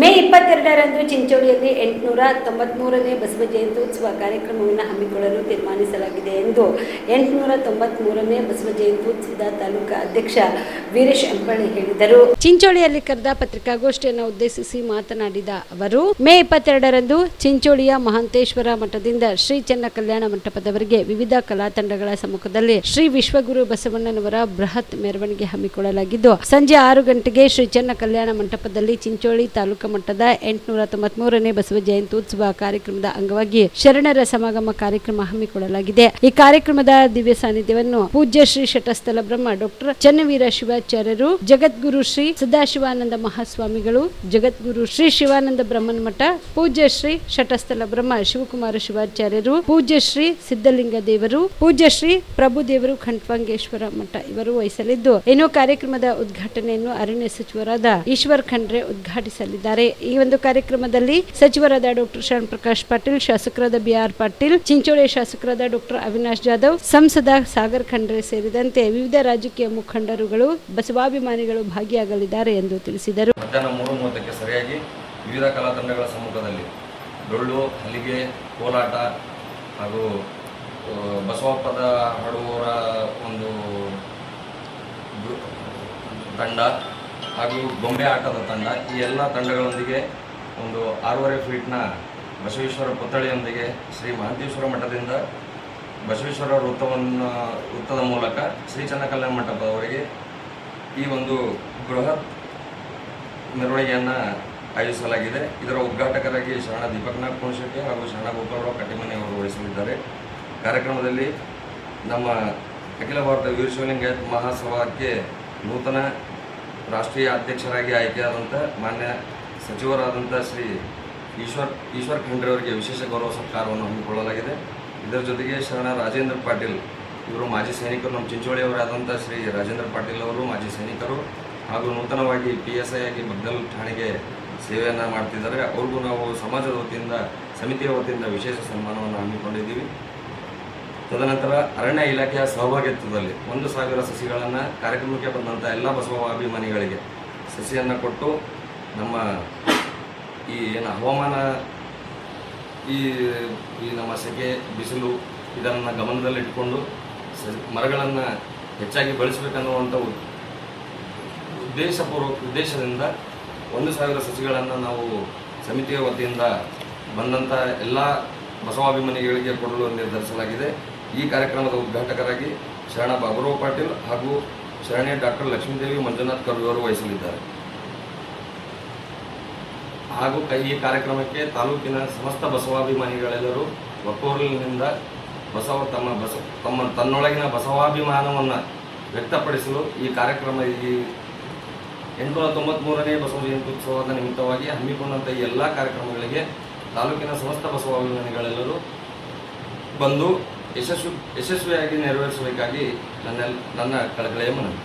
ಮೇ 22ರಂದು ಚಿಂಚೋಳಿಯಲ್ಲಿ 893ನೇ ಬಸವ ಜಯಂತ್ಯೋತ್ಸವ ಕಾರ್ಯಕ್ರಮವನ್ನು ಹಮ್ಮಿಕೊಳ್ಳಲು ತೀರ್ಮಾನಿಸಲಾಗಿದೆ ಎಂದು 893ನೇ ಬಸವ ಜಯಂತ್ಯೋತ್ಸವದ ತಾಲೂಕಾ ಅಧ್ಯಕ್ಷ ವೀರೇಶ್ ಅಂಪಳ್ಳಿ ಹೇಳಿದರು. ಚಿಂಚೋಳಿಯಲ್ಲಿ ಕರೆದ ಪತ್ರಿಕಾಗೋಷ್ಠಿಯನ್ನು ಉದ್ದೇಶಿಸಿ ಮಾತನಾಡಿದ ಅವರು, ಮೇ 22ರಂದು ಚಿಂಚೋಳಿಯ ಮಹಾಂತೇಶ್ವರ ಮಠದಿಂದ ಶ್ರೀ ಚೆನ್ನ ಕಲ್ಯಾಣ ಮಂಟಪದವರೆಗೆ ವಿವಿಧ ಕಲಾ ತಂಡಗಳ ಸಮ್ಮುಖದಲ್ಲಿ ಶ್ರೀ ವಿಶ್ವಗುರು ಬಸವಣ್ಣನವರ ಬೃಹತ್ ಮೆರವಣಿಗೆ ಹಮ್ಮಿಕೊಳ್ಳಲಾಗಿದ್ದು, ಸಂಜೆ 6 ಗಂಟೆಗೆ ಶ್ರೀ ಚೆನ್ನ ಕಲ್ಯಾಣ ಮಂಟಪದಲ್ಲಿ ಚಿಂಚೋಳಿ ತಾಲೂಕು ಮಟ್ಟದ 893ನೇ ಬಸವ ಜಯಂತ್ಯೋತ್ಸವ ಕಾರ್ಯಕ್ರಮದ ಅಂಗವಾಗಿ ಶರಣರ ಸಮಾಗಮ ಕಾರ್ಯಕ್ರಮ ಹಮ್ಮಿಕೊಳ್ಳಲಾಗಿದೆ. ಈ ಕಾರ್ಯಕ್ರಮದ ದಿವ್ಯ ಸಾನ್ನಿಧ್ಯವನ್ನು ಪೂಜ್ಯ ಶ್ರೀ ಶಟಸ್ಥಲ ಬ್ರಹ್ಮ ಡಾಕ್ಟರ್ ಚನ್ನವೀರ ಶಿವಾಚಾರ್ಯರು, ಜಗದ್ಗುರು ಶ್ರೀ ಸದಾಶಿವಾನಂದ ಮಹಾಸ್ವಾಮಿಗಳು, ಜಗದ್ಗುರು ಶ್ರೀ ಶಿವಾನಂದ ಬ್ರಹ್ಮನ ಮಠ, ಪೂಜ್ಯ ಶ್ರೀ ಶಟಸ್ಥಲ ಬ್ರಹ್ಮ ಶಿವಕುಮಾರ ಶಿವಾಚಾರ್ಯರು, ಪೂಜ್ಯ ಶ್ರೀ ಸಿದ್ದಲಿಂಗ ದೇವರು, ಪೂಜ್ಯ ಶ್ರೀ ಪ್ರಭುದೇವರು ಖಂಡ್ವಾಂಗೇಶ್ವರ ಮಠ ಇವರು ವಹಿಸಲಿದ್ದು, ಇನ್ನು ಕಾರ್ಯಕ್ರಮದ ಉದ್ಘಾಟನೆಯನ್ನು ಅರಣ್ಯ ಸಚಿವರಾದ ಈಶ್ವರ್ ಖಂಡ್ರೆ ಉದ್ಘಾಟಿಸಲಿದ್ದಾರೆ. ಈ ಒಂದು ಕಾರ್ಯಕ್ರಮದಲ್ಲಿ ಸಚಿವರಾದ ಡಾಕ್ಟರ್ ಶರಣ್ ಪ್ರಕಾಶ್ ಪಾಟೀಲ್, ಶಾಸಕರಾದ ಬಿಆರ್ ಪಾಟೀಲ್, ಚಿಂಚೋಳಿ ಶಾಸಕರಾದ ಡಾಕ್ಟರ್ ಅವಿನಾಶ್ ಜಾಧವ್, ಸಂಸದ ಸಾಗರ್ ಖಂಡ್ರೆ ಸೇರಿದಂತೆ ವಿವಿಧ ರಾಜಕೀಯ ಮುಖಂಡರುಗಳು, ಬಸವಾಭಿಮಾನಿಗಳು ಭಾಗಿಯಾಗಲಿದ್ದಾರೆ ಎಂದು ತಿಳಿಸಿದರು. ಮಧ್ಯಾಹ್ನ 3:30ಕ್ಕೆ ಸರಿಯಾಗಿ ವಿವಿಧ ಕಲಾ ತಂಡಗಳ ಸಮ್ಮುಖದಲ್ಲಿ ಡೊಳ್ಳು, ಹಲಿಗೆ, ಕೋಲಾಟ ಹಾಗೂ ಬಸವಪ್ಪದ ಹಾಡುವವರ ಒಂದು ತಂಡ ಹಾಗೂ ಗೊಂಬೆ ಆಟದ ತಂಡ, ಈ ಎಲ್ಲ ತಂಡಗಳೊಂದಿಗೆ ಒಂದು 6.5 ಫೀಟ್ನ ಬಸವೇಶ್ವರ ಪುತ್ಥಳಿಯೊಂದಿಗೆ ಶ್ರೀ ಮಹಾಂತೇಶ್ವರ ಮಠದಿಂದ ಬಸವೇಶ್ವರ ವೃತ್ತದ ಮೂಲಕ ಶ್ರೀ ಚೆನ್ನ ಕಲ್ಯಾಣ ಮಂಟಪದವರೆಗೆ ಈ ಒಂದು ಬೃಹತ್ ಮೆರವಣಿಗೆಯನ್ನು ಆಯೋಜಿಸಲಾಗಿದೆ. ಇದರ ಉದ್ಘಾಟಕರಾಗಿ ಶರಣ ದೀಪಕ್ನಾಥ್ ಕೋಣಶೆಟ್ಟಿ ಹಾಗೂ ಶರಣ ಗೋಪಾಲರಾವ್ ಕಟ್ಟಿಮನಿ ಅವರು ವಹಿಸಲಿದ್ದಾರೆ. ಕಾರ್ಯಕ್ರಮದಲ್ಲಿ ನಮ್ಮ ಅಖಿಲ ಭಾರತ ವೀರಶೈವಲಿಂಗಾಯತ ಮಹಾಸಭಾಕ್ಕೆ ನೂತನ ರಾಷ್ಟ್ರೀಯ ಅಧ್ಯಕ್ಷರಾಗಿ ಆಯ್ಕೆಯಾದಂಥ ಮಾನ್ಯ ಸಚಿವರಾದಂಥ ಶ್ರೀ ಈಶ್ವರ್ ಖಂಡ್ರೆ ಅವರಿಗೆ ವಿಶೇಷ ಗೌರವ ಸತ್ಕಾರವನ್ನು ಹಮ್ಮಿಕೊಳ್ಳಲಾಗಿದೆ. ಇದರ ಜೊತೆಗೆ ಶರಣ ರಾಜೇಂದ್ರ ಪಾಟೀಲ್ ಇವರು ಮಾಜಿ ಸೈನಿಕರು, ನಮ್ಮ ಚಿಂಚೋಳಿಯವರಾದಂಥ ಶ್ರೀ ರಾಜೇಂದ್ರ ಪಾಟೀಲ್ ಅವರು ಮಾಜಿ ಸೈನಿಕರು ಹಾಗೂ ನೂತನವಾಗಿ PSI ಆಗಿ ಬಗ್ದಲ್ ಠಾಣೆಗೆ ಸೇವೆಯನ್ನು ಮಾಡ್ತಿದ್ದಾರೆ. ಅವ್ರಿಗೂ ನಾವು ಸಮಾಜದ ವತಿಯಿಂದ, ಸಮಿತಿಯ ವತಿಯಿಂದ ವಿಶೇಷ ಸನ್ಮಾನವನ್ನು ಹಮ್ಮಿಕೊಂಡಿದ್ದೀವಿ. ತದನಂತರ ಅರಣ್ಯ ಇಲಾಖೆಯ ಸಹಭಾಗಿತ್ವದಲ್ಲಿ 1,000 ಸಸಿಗಳನ್ನು ಕಾರ್ಯಕ್ರಮಕ್ಕೆ ಬಂದಂಥ ಎಲ್ಲ ಬಸವ ಅಭಿಮಾನಿಗಳಿಗೆ ಸಸಿಯನ್ನು ಕೊಟ್ಟು ನಮ್ಮ ಈ ಏನು ಹವಾಮಾನ, ಈ ನಮ್ಮ ಸೆಕೆ, ಬಿಸಿಲು ಇದನ್ನು ಗಮನದಲ್ಲಿಟ್ಟುಕೊಂಡು ಮರಗಳನ್ನು ಹೆಚ್ಚಾಗಿ ಬೆಳೆಸಬೇಕನ್ನುವಂಥ ಉದ್ದೇಶದಿಂದ 1,000 ಸಸಿಗಳನ್ನು ನಾವು ಸಮಿತಿಯ ವತಿಯಿಂದ ಬಂದಂಥ ಎಲ್ಲ ಬಸವಾಭಿಮಾನಿಗಳಿಗೆ ಕೊಡಲು ನಿರ್ಧರಿಸಲಾಗಿದೆ. ಈ ಕಾರ್ಯಕ್ರಮದ ಉದ್ಘಾಟಕರಾಗಿ ಶರಣ ಬಾಬುರಾವ್ ಪಾಟೀಲ್ ಹಾಗೂ ಶರಣೆ ಡಾಕ್ಟರ್ ಲಕ್ಷ್ಮೀದೇವಿ ಮಂಜುನಾಥ್ ಕರ್ವಿ ಅವರು ವಹಿಸಲಿದ್ದಾರೆ. ಹಾಗೂ ಈ ಕಾರ್ಯಕ್ರಮಕ್ಕೆ ತಾಲೂಕಿನ ಸಮಸ್ತ ಬಸವಾಭಿಮಾನಿಗಳೆಲ್ಲರೂ ಒಕ್ಕೊರಲಿನಿಂದ ತನ್ನೊಳಗಿನ ಬಸವಾಭಿಮಾನವನ್ನು ವ್ಯಕ್ತಪಡಿಸಲು ಈ ಕಾರ್ಯಕ್ರಮ, ಈ 893ನೇ ಬಸವ ಜಯಂತ್ಯೋತ್ಸವದ ನಿಮಿತ್ತವಾಗಿ ಹಮ್ಮಿಕೊಂಡಂಥ ಈ ಎಲ್ಲ ಕಾರ್ಯಕ್ರಮಗಳಿಗೆ ತಾಲೂಕಿನ ಸಮಸ್ತ ಬಸವಾಭಿಮಾನಿಗಳೆಲ್ಲರೂ ಬಂದು ಯಶಸ್ವಿಯಾಗಿ ನೆರವೇರಿಸಬೇಕಾಗಿ ನನ್ನ ಕಳಕಳಿಯ ಮನವಿ.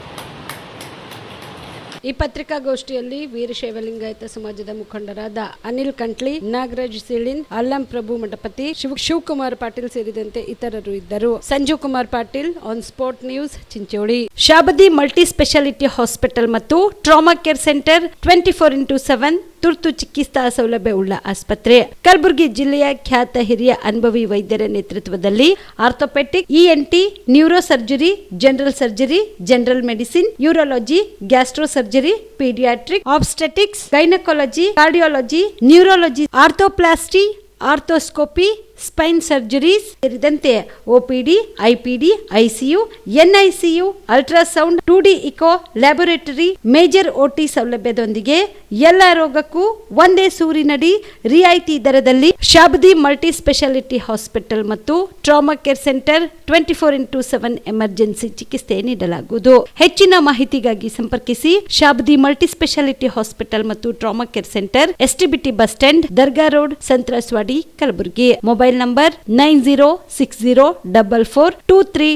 ಈ ಪತ್ರಿಕಾಗೋಷ್ಠಿಯಲ್ಲಿ ವೀರಶೈವಲಿಂಗಾಯತ ಸಮಾಜದ ಮುಖಂಡರಾದ ಅನಿಲ್ ಕಂಟ್ಲಿ, ನಾಗರಾಜ್ ಸಿಳಿನ್, ಅಲ್ಲಂ ಪ್ರಭು ಮಠಪತಿ, ಶಿವಕುಮಾರ್ ಪಾಟೀಲ್ ಸೇರಿದಂತೆ ಇತರರು ಇದ್ದರು. Sanjeev Kumar Patil, on spot news, Chincholi. Shabadi multi speciality hospital ಮತ್ತು ಟ್ರಾಮಾ ಕೇರ್ ಸೆಂಟರ್ 24x7 ತುರ್ತು ಚಿಕಿತ್ಸಾ ಸೌಲಭ್ಯ ಉಳ್ಳ ಆಸ್ಪತ್ರೆ. ಕಲಬುರಗಿ ಜಿಲ್ಲೆಯ ಖ್ಯಾತ ಹಿರಿಯ ಅನುಭವಿ ವೈದ್ಯರ ನೇತೃತ್ವದಲ್ಲಿ orthopaedic, ENT, neuro surgery, general surgery, general medicine, urology, gastro surgery, paediatric, obstetrics, gynaecology, cardiology, neurology, arthroplasty, arthroscopy, spine surgeries ಸೇರಿದಂತೆ OPD, IPD, ICU, NICU, ultrasound, 2D echo, laboratory, major OT ಸೌಲಭ್ಯದೊಂದಿಗೆ ಎಲ್ಲ ರೋಗಕ್ಕೂ ಒಂದೇ ಸೂರಿನಡಿ ರಿಯಾಯಿತಿ ದರದಲ್ಲಿ ಶಾಬದಿ ಮಲ್ಟಿ ಸ್ಪೆಷಾಲಿಟಿ ಹಾಸ್ಪಿಟಲ್ ಮತ್ತು trauma care centre 24x7 emergency ಚಿಕಿತ್ಸೆ ನೀಡಲಾಗುವುದು. ಹೆಚ್ಚಿನ ಮಾಹಿತಿಗಾಗಿ ಸಂಪರ್ಕಿಸಿ ಶಾಬದಿ ಮಲ್ಟಿ ಸ್ಪೆಷಾಲಿಟಿ ಹಾಸ್ಪಿಟಲ್ ಮತ್ತು trauma care centre, STBT bus stand, Dargah road, ಸಂತ್ರಸ್ವಾಡಿ, Kalaburagi. Mobile number 9060442345.